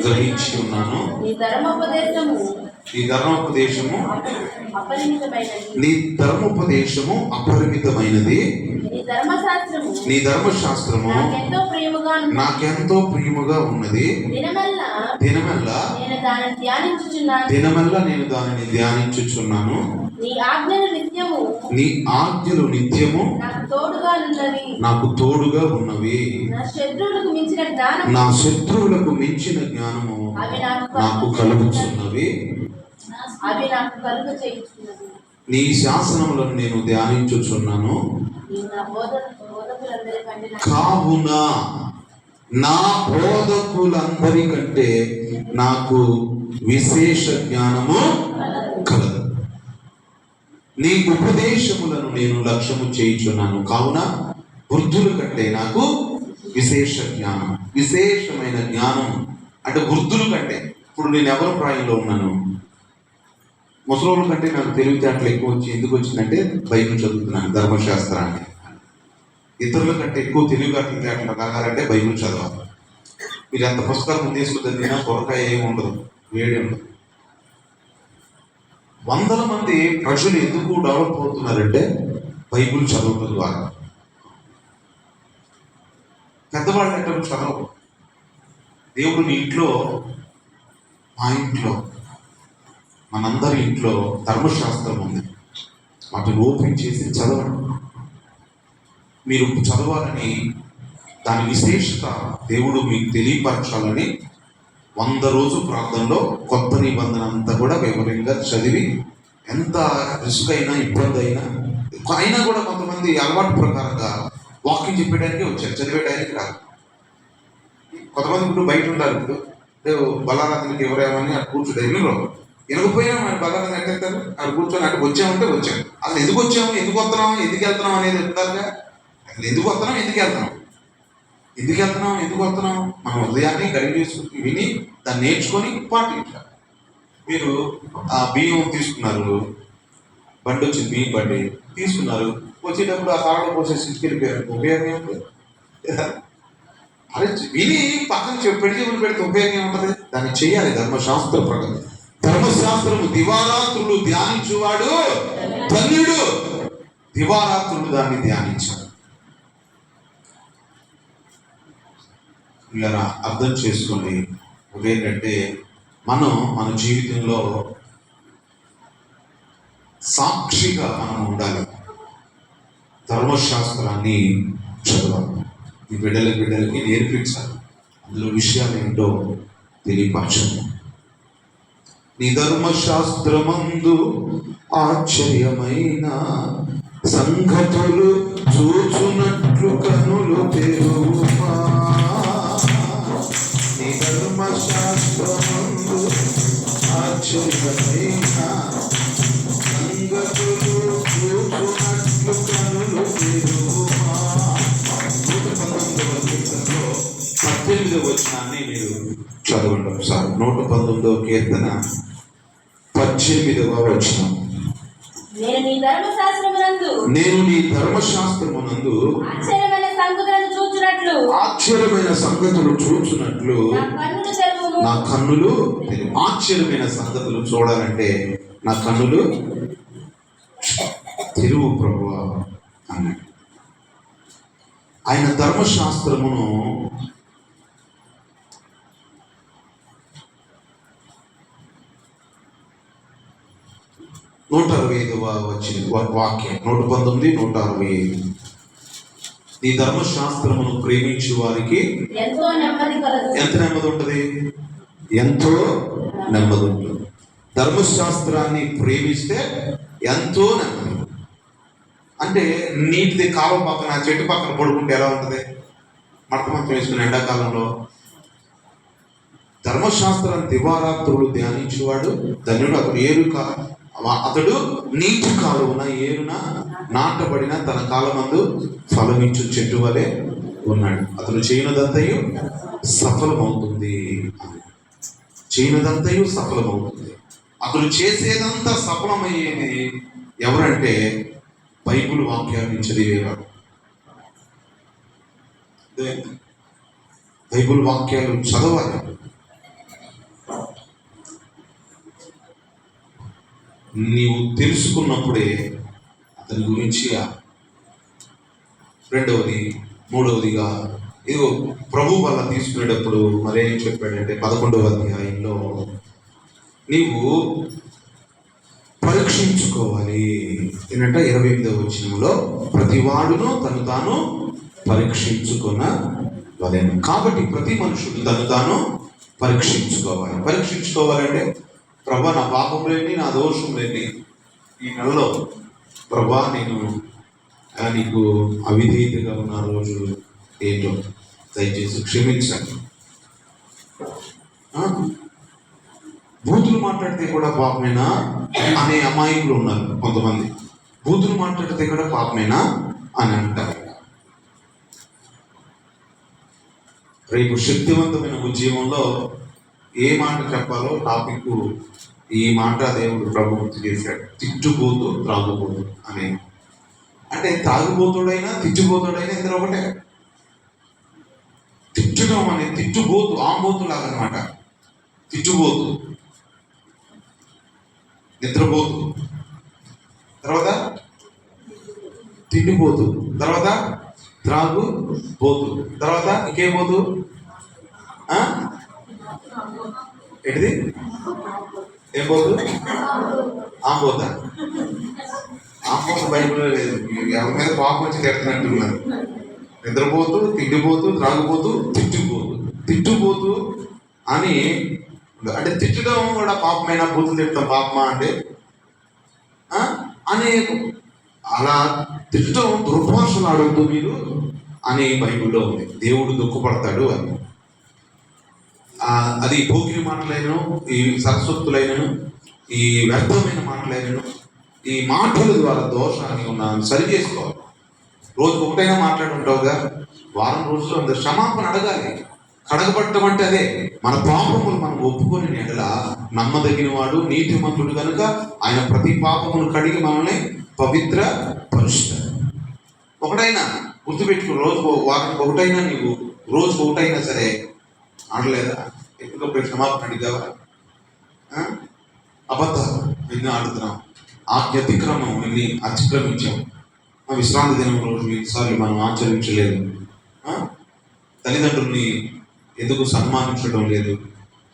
గ్రహించి ఉన్నాను. నీ ధర్మోపదేశము నీ ధర్మోపదేశము అపరిమితమైనది. నీ ధర్మశాస్త్రము నాకెంతో ప్రియముగా ఉన్నది. దినమల్లా నేను దానిని ధ్యానించుచున్నాను. నీ ఆజ్ఞలు నిత్యము నాకు తోడుగా ఉన్నవి. నా శత్రువులకు మించిన జ్ఞానము నాకు కలుగుతున్నవి. నీ శాసనములను నేను ధ్యానించుచున్నాను. కావున నా బోధకులందరికంటే నాకు విశేష జ్ఞానము కలదు. నీ ఉపదేశములను నేను లక్ష్యము చేయుచున్నాను. కావున వృద్ధుల కంటే నాకు విశేష జ్ఞానం. విశేషమైన జ్ఞానం అంటే వృద్ధుల కంటే. ఇప్పుడు నేను ఎవరి ప్రాయంలో ఉన్నాను? ముసలోళ్ళ కంటే నాకు తెలివితేటలు ఎక్కువ వచ్చి ఎందుకు వచ్చిందంటే బైబిల్ చదువుతున్నాను, ధర్మశాస్త్రాన్ని. ఇతరుల కంటే ఎక్కువ తెలివితేటలు కలగాలంటే బైబిల్ చదవాలి. మీరు ఎంత పుస్తకాలు ముందేసుకు చదివినా కొరకాయ ఏమి ఉండదు, వేడి ఉండదు. వందల మంది ప్రజలు ఎందుకు డెవలప్ అవుతున్నారంటే బైబిల్ చదవడం ద్వారా. పెద్దవాళ్ళు అంటే చదవరు. దేవుడు నీ ఇంట్లో, మా ఇంట్లో, మనందరి ఇంట్లో ధర్మశాస్త్రం ఉంది. వాటిని ఓపెన్ చేసి చదవండి. మీరు చదవాలని, దాని విశేషత దేవుడు మీకు తెలియపరచాలని 100 రోజు ప్రార్థనలో కొత్త నిబంధన అంతా కూడా వివరంగా చదివి, ఎంత రిస్క్ అయినా ఇబ్బంది అయినా కూడా కొంతమంది అలవాటు ప్రకారంగా వాకింగ్ చెప్పేయడానికి వచ్చారు, చదివేయడానికి రాదు. కొంతమంది ఇప్పుడు బయట ఉంటారు. ఇప్పుడు బలారాధనకి ఎవరేమని అటు కూర్చుంటే వినకపోయినా మన బలారాధన ఎట్టేస్తారు. అక్కడ కూర్చొని అటు వచ్చామంటే వచ్చాము. అసలు ఎందుకు వచ్చాము, ఎందుకు వస్తున్నాము, ఎందుకు వెళ్తున్నాం అనేది ఉంటారుగా. అసలు ఎందుకు వస్తున్నాం, ఎందుకు వెళ్తున్నాం మన హృదయాన్ని గడిగి చేసుకుని విని దాన్ని నేర్చుకొని పాటించాలి. మీరు ఆ బియ్యం తీసుకున్నారు, బండి వచ్చింది, బియ్యం బండి తీసుకున్నారు, వచ్చేటప్పుడు ఆ కాలంలో పోసేసి వెళ్ళిపోయారు. ఉపయోగం ఏముంటుంది? అదే విని పక్కన చెవులు పెడితే ఉపయోగం ఏముంటుంది? దాన్ని చేయాలి ధర్మశాస్త్ర ప్రకారం. ధర్మశాస్త్రము దివారాత్రులు ధ్యానించువాడు ధన్యుడు. దివారాత్రులు దాన్ని ధ్యానించాలి. ఇలా అర్థం చేసుకోండి. ఏంటంటే మనం మన జీవితంలో సాక్షిగా మనం ఉండాలి. ధర్మశాస్త్రాన్ని చదవాలి. ఈ బిడ్డలకి నేర్పించాలి. అందులో విషయాలు ఏంటో తెలియపరచాలి. నీ ధర్మశాస్త్రమందు ఆశ్చర్యమైన సంగతులు చూచునట్లు కనులు తెరువుమా. నీ ధర్మశాస్త్రమందు ఆశ్చర్యమైన చదవండి ఒకసారి. 119వ కీర్తన 18వ వచనం. నేను నీ ధర్మశాస్త్రమునందు ఆశ్చర్యమైన సంగతులు చూచునట్లు నా కన్నులు ఆశ్చర్యమైన సంగతులు చూడాలంటే నా కన్నులు తెరువు ప్రభువా అన్నాడు. ఆయన ధర్మశాస్త్రమును నూట 165వ వచ్చిన వాక్యం 119, 165. నీ ధర్మశాస్త్రమును ప్రేమించే వారికి ఎంత నెమ్మది ఉంటుంది? ఎంతో నెమ్మది ఉంటుంది. ధర్మశాస్త్రాన్ని ప్రేమిస్తే ఎంతో నెమ్మది. అంటే నీటిది కాలం పక్కన చెట్టు పక్కన పడుకుంటే ఎలా ఉంటుంది? మడత వేసుకుని ఎండాకాలంలో. ధర్మశాస్త్రాన్ని దివారాత్రులు ధ్యానించేవాడు ధన్యుడు. అతడు నీటి కాలువన ఏరున నాటబడిన తన కాలమందు ఫలమిచ్చు చెట్టు వలె ఉన్నాడు. అతడు చేయనదంతయు సఫలమవుతుంది. చేయనదంతయు సఫలమవుతుంది. అతడు చేసేదంతా సఫలమయ్యేది ఎవరంటే బైబిల్ వాక్యాన్ని చదివేవాడు. బైబిల్ వాక్యాలు చదవాలి. నీవు తెలుసుకున్నప్పుడే అతని గురించి రెండవది, మూడవదిగా ఇదిగో ప్రభు వల్ల తీసుకునేటప్పుడు మరేం చెప్పాడంటే 11వ అధ్యాయంలో నీవు పరీక్షించుకోవాలి. ఏంటంటే 28వ వచనంలో ప్రతి వాడును తను తాను పరీక్షించుకొనవలెను. కాబట్టి ప్రతి మనుషుడు తను తాను పరీక్షించుకోవాలి. పరీక్షించుకోవాలంటే ప్రభా నా పాపం లేని, నా దోషం లేని ఈ నెలలో ప్రభా నేను నీకు అవిధేయతగా ఉన్న రోజు ఏంటో దయచేసి క్షమించండి. బూతులు మాట్లాడితే కూడా పాపమేనా అనే అమాయకులు ఉన్నారు కొంతమంది. బూతులు మాట్లాడితే కూడా పాపమేనా అని అంటారు. రేపు శక్తివంతమైన ఉద్యమంలో ఏ మాట చెప్పాలో టాపిక్ ఈ మాట దేవుడు ప్రభు గుర్తు చేశాడు. తిట్టుబోతు త్రాగుబోతు అనే. అంటే త్రాగుబోతుడైనా తిట్టుబోతుడైనా ఇద్దరు ఒకటే. తిట్టడం అనేది తిట్టుబోతు ఆంబోతు లాగా అనమాట. తిట్టుబోతు, నిద్రపోతు, తర్వాత తిండిపోతు, తర్వాత త్రాగుబోతు, తర్వాత ఇంకేమోతు ఏంటిది? ఏం పోతు? ఆంబోతా? ఆంబోత బైబిల్లో లేదు. ఎవరి మీద పాపం వచ్చి తిడుతున్నట్టున్నారు. నిద్రపోతూ, తిండిపోతూ, త్రాగుపోతూ, తిట్టుపోతూ అని. అంటే తిట్టడం కూడా పాపమైనా, బూతులు తిట్టడం పాపమా అంటే అనే అలా తిట్టడం దుర్భాషలు ఆడుతూ మీరు అని బైబిల్లో ఉంది. దేవుడు దుఃఖపడతాడు అని. అది పోకిరి మాటలైనను, ఈ సరస్వత్తులైనను, ఈ వ్యర్థమైన మాటలైనను, ఈ మాటల ద్వారా దోషాన్ని ఉన్నాను సరి చేసుకోవాలి. రోజుకు ఒకటైనా మాట్లాడుంటావుగా, వారం రోజులు అందరు క్షమాపణ అడగాలి. కడగబట్టడం అంటే అదే. మన పాపములు మనం ఒప్పుకొని ఎడల నమ్మదగిన వాడు నీతిమంతుడు కనుక ఆయన ప్రతి పాపమును కడిగి మనల్ని పవిత్ర పరుస్తాడు. ఒకటైనా గుర్తుపెట్టుకో, రోజుకు వారానికి ఒకటైనా నీవు రోజుకు ఒకటైనా సరే ఆడలేదా? ఎప్పటికప్పుడు క్షమాపణ అడిగావా? అబద్ధాలు ఎన్ని ఆడుతున్నాం, అతిక్రమం ఎన్ని అతిక్రమించాం. విశ్రాంతి దినం రోజు ఎన్నిసార్లు మనం ఆచరించలేదు. తల్లిదండ్రుల్ని ఎందుకు సన్మానించడం లేదు,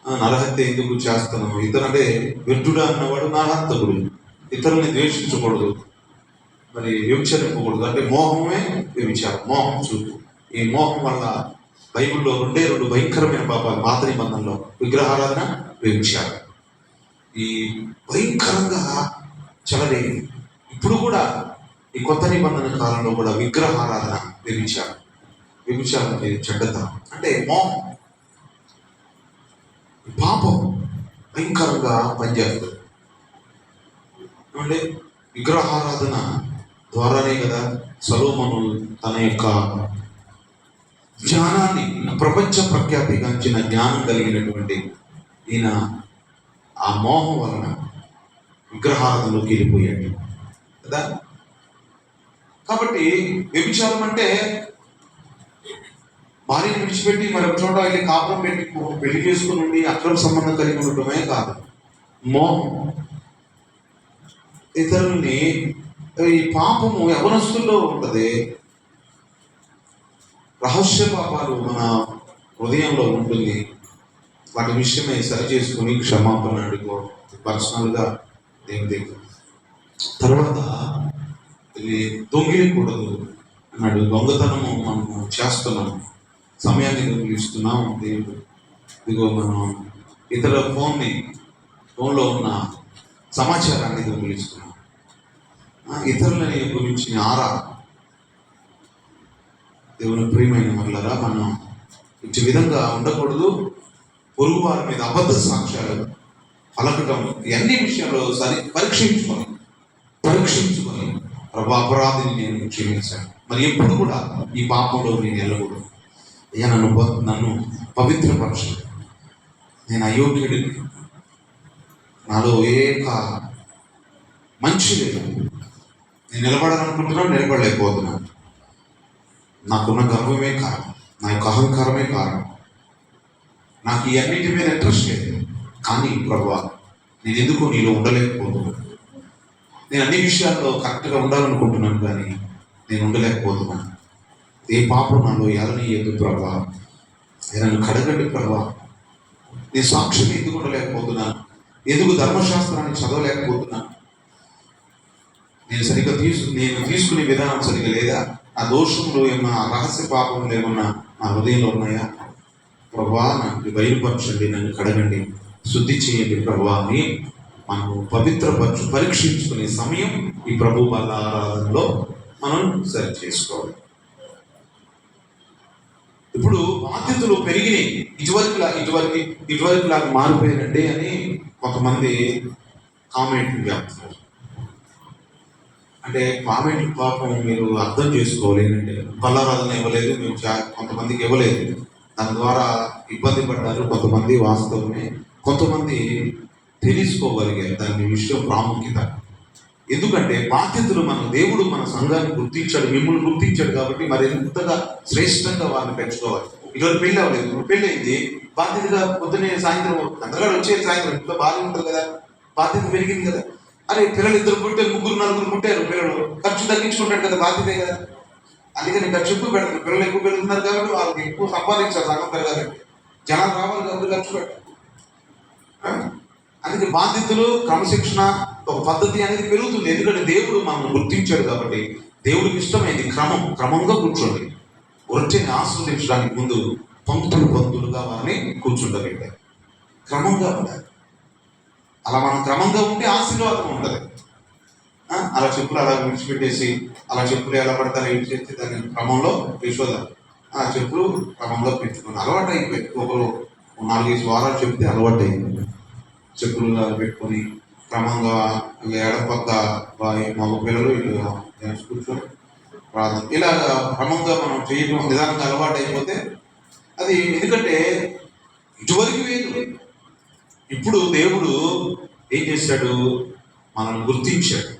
నరహత్య ఎందుకు చేస్తున్నాం. ఇతరులంటే వ్యర్థుడా అన్నవాడు నరహంతకుడు. ఇతరుల్ని ద్వేషించకూడదు, మరి వ్యభిచరింపకూడదు. అంటే మోహమే వ్యభిచారం, మోహం చూపు. ఈ మోహం వల్ల బైబిల్లో రెండు భయంకరమైన పాపాలు పాత నిబంధనలో: విగ్రహారాధన, వ్యభిచారం. ఈ భయంకరంగా చెలరేది. ఇప్పుడు కూడా ఈ కొత్త నిబంధన కాలంలో కూడా విగ్రహారాధన, వ్యభిచారం చెడ్డతనం. అంటే మోహం, పాపం భయంకరంగా పనిచేస్తుంది. అంటే విగ్రహారాధన ద్వారానే కదా సొలొమోను తన యొక్క జ్ఞానాన్ని, ప్రపంచ ప్రఖ్యాతిగాంచిన జ్ఞానం కలిగినటువంటి ఈయన ఆ మోహం వలన విగ్రహారాధనలోకి వెళ్ళిపోయాడు కదా. కాబట్టి వ్యభిచారం అంటే భార్యను విడిచిపెట్టి మరొక చోట వెళ్ళి కాపురం పెట్టి పెళ్లి చేసుకుని ఉండి అక్రమ సంబంధం కలిగి ఉండటమే కాదు, మోహం. ఇతరుల్ని ఈ పాపము యవనస్తుల్లో ఉంటుంది. రహస్య పాపాలు మన హృదయంలో ఉంటుంది. వాటి విషయమై సరి చేసుకుని క్షమాపణ అడుగు పర్సనల్గా దేవుని దగ్గర. తర్వాత ఇది దొంగిలికూడదు అన్నాడు. దొంగతనము మనము చేస్తున్నాము, సమయాన్ని దొంగిలిస్తున్నాం. దేవుడు ఇదిగో మనం ఇతర ఫోన్లో ఉన్న సమాచారాన్ని దొంగిలిస్తున్నాం. ఇతరులని గురించి ఆరా. దేవుని ప్రియమైన వాళ్ళరా, మనం ఇచ్చే విధంగా ఉండకూడదు. పొరుగు వారి మీద అబద్ధ సాక్ష్యాలు పలకటం, అన్ని విషయాల్లో పరీక్షించుకొని ప్రభు అపరాధిని నేను క్షమించాను, మరి ఎప్పుడు కూడా ఈ పాపంలో నేను వెళ్ళకూడదు. అయ్యా నన్ను పవిత్రపరచు, నేను అయోగ్యుడిని, నాలో మంచి లేదు, నేను నిలబడాలనుకుంటున్నాను, నిలబడలేకపోతున్నాను. నాకున్న గర్వమే కారణం, నా యొక్క అహంకారమే కారణం, నాకు ఈ అన్నిటి మీద ఇంట్రెస్ట్ లేదు. కానీ ప్రభువా, నేను ఎందుకో నీలో ఉండలేకపోతున్నాను. నేను అన్ని విషయాల్లో కరెక్ట్గా ఉండాలనుకుంటున్నాను, కానీ నేను ఉండలేకపోతున్నాను. ఏ పాపం నాలో ఎదనీయదు ప్రభువా, నన్ను కడగండి ప్రభువా. నేను సాక్షిని ఎందుకు ఉండలేకపోతున్నాను, ఎందుకు ధర్మశాస్త్రాన్ని చదవలేకపోతున్నాను, నేను తీసుకునే విధానం సరిగా లేదా, ఆ దోషంలో ఏమన్నా రహస్య పాపంలో ఏమన్నా నా హృదయంలో ఉన్నాయా ప్రభువా, నాకు బయలుపరచండి, నన్ను కడగండి, శుద్ధి చేయండి ప్రభువా అని మనము పరీక్షించుకునే సమయం ఈ ప్రభు వాళ్ళ ఆరాధనలో మనం సరి చేసుకోవాలి. ఇప్పుడు బాధ్యతలు పెరిగినాయి, ఇటువరకు లాగా మారిపోయినండి అని కొంతమంది కామెంట్లు చేస్తున్నారు. అంటే కామెంట్ పాపం మీరు అర్థం చేసుకోవాలి ఏంటంటే, బలారాధన ఇవ్వలేదు, మేము కొంతమందికి ఇవ్వలేదు, దాని ద్వారా ఇబ్బంది పడ్డారు కొంతమంది. వాస్తవమే, కొంతమంది తెలుసుకోగలిగారు దాని విషయం ప్రాముఖ్యత. ఎందుకంటే బాధ్యతలు దేవుడు మన సంఘాన్ని గుర్తించాడు, మిమ్మల్ని గుర్తించాడు కాబట్టి మరి ఎంతగా శ్రేష్టంగా వారిని పెంచుకోవాలి. ఇటువంటి పెళ్ళి అవ్వలేదు, ఇప్పుడు పెళ్ళి అయింది, బాధ్యతగా పొద్దునే సాయంత్రం అందరూ వచ్చే సాయంత్రం ఇంట్లో బాధ్యత ఉంటుంది కదా, బాధ్యత పెరిగింది కదా. అరే పిల్లలు 2 పుట్టారు, 3 4 పుట్టారు, పిల్లలు ఖర్చు తగ్గించుకుంటాడు కదా, బాధ్యతే కదా. అందుకని ఖర్చు ఎక్కువ పెడతారు, పిల్లలు ఎక్కువ పెరుగుతున్నారు కాబట్టి వాళ్ళకి ఎక్కువ సంపాదించారు, సంఘం పెరగాలంటే జనాలు రావాలి కాబట్టి ఖర్చు పెట్టారు. అందుకే బాధ్యతలు, క్రమశిక్షణ, ఒక పద్ధతి అనేది పెరుగుతుంది. ఎందుకంటే దేవుడు మనం గుర్తించాడు కాబట్టి. దేవుడికి ఇష్టమైంది క్రమంగా కూర్చోండి. వృత్తిని ఆస్వాదించడానికి ముందు పంక్తులుగా వారిని కూర్చుండబెట్టారు. క్రమంగా ఉండాలి. అలా మనం క్రమంగా ఉంటే ఆశీర్వాదం ఉంటుంది. అలా చెప్పులు అలా విడిచిపెట్టేసి అలా చెప్పులు ఎలా పడతారో విడిచేసి దాని క్రమంలో యశోద ఆ చెప్పులు క్రమంగా పెట్టుకుని అలవాటు అయిపోయి, ఒకరు 4-5 వారాలు చెప్తే అలవాటు అయింది. చెప్పులు పెట్టుకొని క్రమంగా ఎడపక్క మగ పిల్లలు ఇటు కూర్చొని ప్రార్థన, ఇలాగా క్రమంగా మనం చేయడం నిదానంగా అలవాటు అయిపోతే అది. ఎందుకంటే ఇటువరకు లేదు, ఇప్పుడు దేవుడు ఏం చేశాడు, మనల్ని గుర్తించాడు,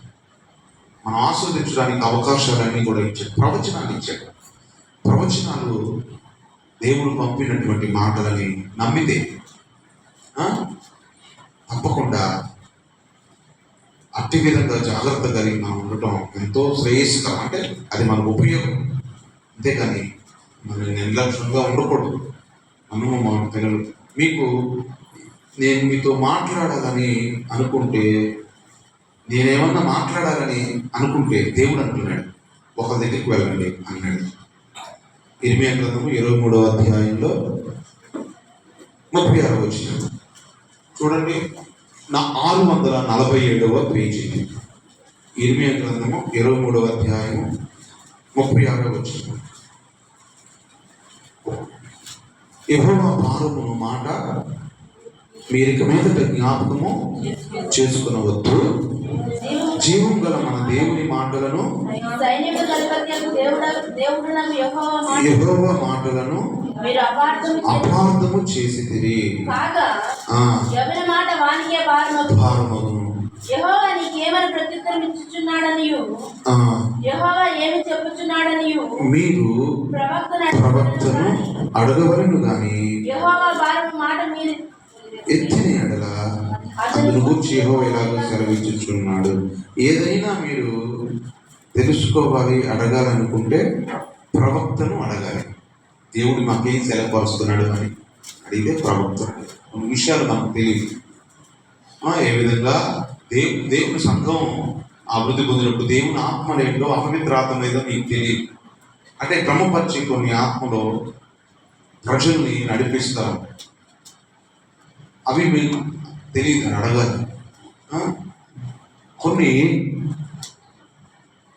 మనం ఆస్వాదించడానికి అవకాశాలన్నీ కూడా ఇచ్చాడు. ప్రవచనాలు ఇచ్చాడు. ప్రవచనాలు దేవుడు పంపినటువంటి మాటలని నమ్మితే తప్పకుండా అట్టి విధంగా జాగ్రత్త కలిగి మనం ఉండటం ఎంతో శ్రేయస్కరం. అంటే అది మనకు ఉపయోగం, అంతేకాని మనం నిర్లక్ష్యంగా ఉండకూడదు. మనము మా పిల్లలు నేను మీతో మాట్లాడాలని అనుకుంటే, నేనేమన్నా మాట్లాడాలని అనుకుంటే దేవుడు అంటున్నాడు ఒకరి దగ్గరికి వెళ్ళండి అన్నాడు. ఇర్మియా గ్రంథము 23వ అధ్యాయంలో 36వ వచనం చూడండి. 647వ పేజీ. ఇర్మియా గ్రంథము 23వ అధ్యాయము 36వ వచనం. యెహోవా భారమును మాట మీరిక మీదట జ్ఞాపకము చేసుకునవద్దు, జీవం గల మన దేవుని మాటలను సైన్యముల అధిపత్యకు దేవుడునగు యెహోవా మాటలను మీరు అపార్థము చేసితిరి కాగా ఎవరి మాట వానికే భారమగును. యెహోవా నీకేమని ప్రత్యుత్తరం ఇచ్చుచున్నాడనియు యెహోవా ఏమి చెప్పుచున్నాడనియు మీరు ప్రవక్తను అడగవలను గాని యెహోవా భారము మాట మీరు ఎత్తిన ఎడల అందును గూర్చి యెహోవా ఎలాగో సెలవిచ్చుచున్నాడు. ఏదైనా మీరు తెలుసుకోవాలి, అడగాలనుకుంటే ప్రవక్తను అడగాలి. దేవుడు మాకేం సెలవుపరుస్తున్నాడు అని అడిగితే ప్రవక్త. కొన్ని విషయాలు మనకు తెలియదు. ఏ విధంగా దేవుని సంఘం అభివృద్ధి పొందినప్పుడు దేవుని ఆత్మ లేదో అపవిత్ర ఆత్మ లేదో మీకు తెలియదు. అంటే క్రమపరిచి కొన్ని ఆత్మలో ప్రజల్ని నడిపిస్తారు. అవి మీకు తెలియదు అని అడగాలి.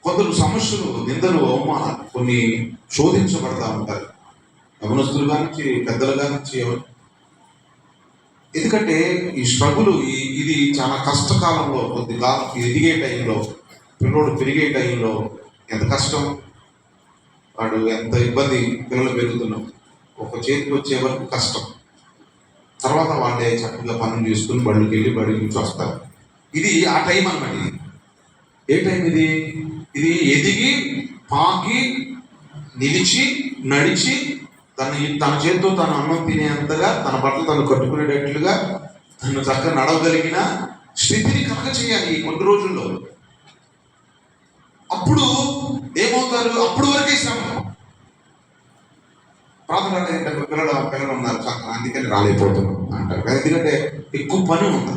కొందరు సమస్యలు, నిందలు, అవమానాలు కొన్ని శోధించబడతా ఉంటారు. యవనస్తులు కానించి పెద్దలు కానించి ఎందుకంటే ఈ స్ట్రగుల్ ఇది చాలా కష్టకాలంలో, కొద్ది కాలం ఎదిగే టైంలో, పిల్లోడు పెరిగే టైంలో ఎంత కష్టం, వాడు ఎంత ఇబ్బంది, పిల్లలు పెరుగుతున్నాం, ఒక చేతికి వచ్చే వరకు కష్టం. తర్వాత వాళ్ళే చక్కగా పనులు చేసుకుని బడికి వెళ్ళి బడి నుంచి వస్తారు. ఇది ఆ టైం అన్నమాట. ఇది ఏ టైం ఇది? ఇది ఎదిగి పాకి నిలిచి నడిచి తన చేతితో తను అన్నం తినేంతగా, తన బట్టలు తను కట్టుకునేటట్లుగా, తను చక్కగా నడవగలిగిన స్థితిని కలగ చేయాలి ఈ కొన్ని రోజుల్లో. అప్పుడు ఏమవుతారు? అప్పుడు వరకే శ్రమ. ప్రార్థన పిల్లలు ఉన్నారు అందుకని రాలేకపోతున్నాం అంటారు. ఎందుకంటే ఎక్కువ పని ఉంది.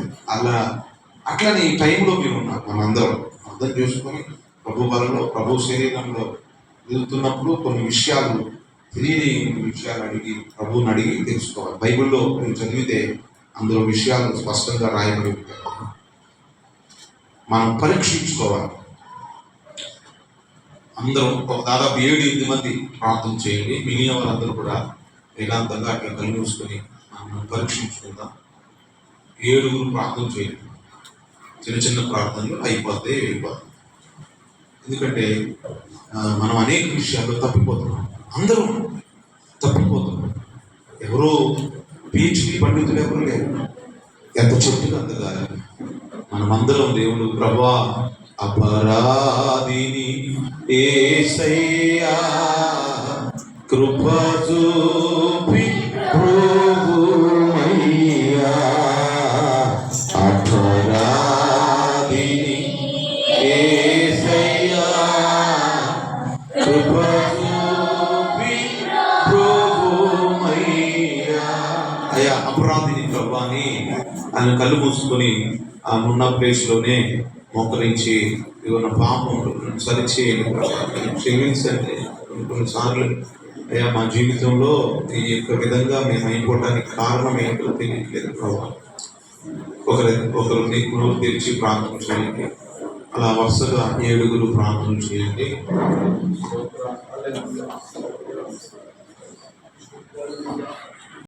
అట్లని ఈ టైంలో మీరు ఉన్నారు. మనందరం అర్థం చేసుకొని ప్రభు బలంలో, ప్రభు శరీరంలో వెళ్తున్నప్పుడు కొన్ని విషయాలు, తెలియని విషయాలు అడిగి ప్రభువుని అడిగి తెలుసుకోవాలి. బైబిల్లో మీరు చదివితే అందులో విషయాలు స్పష్టంగా రాయబడి ఉంటాయి. మనం పరీక్షించుకోవాలి. అందరం దాదాపు 7-8 మంది ప్రార్థన చేయండి. మిగిలిన వాళ్ళందరూ కూడా వేదాంతంగా అట్లా కలిసి మనం పరీక్షించుకుందాం. 7 ప్రార్థన చేయండి. చిన్న చిన్న ప్రార్థనలు అయిపోతాయి, వెళ్ళిపోతాయి. ఎందుకంటే మనం అనేక విషయాల్లో తప్పిపోతున్నాం. అందరూ తప్పిపోతున్నాం. ఎవరో PhD పండితులు ఎవరు లేరు. ఎంత చెట్టుగా అందగాలి. మనమందరం దేవుడు ప్రభువా అపరాధిని యేసయ్యా కృప చూపి ప్రభువయ్యా అపరాధిని యేసయ్యా కృప చూపి ప్రభువయ్యా. అయ్యా అపరాధిని ప్రభువాని ఆయన కళ్ళు మూసుకొని ఆ ఉన్న ప్లేస్లోనే మోకరించి ఇవన్న పాపం సరిచేయండి, క్షమించండి. కొన్నిసార్లు అయ్యా మా జీవితంలో ఈ యొక్క విధంగా మేము అయిపోవడానికి కారణం ఏంటో తెలియట్లేదు ప్రభావ. ఒకరు నీకు నోరు తెరిచి ప్రార్థన చేయండి. అలా వరుసగా 7 ప్రార్థన చేయండి.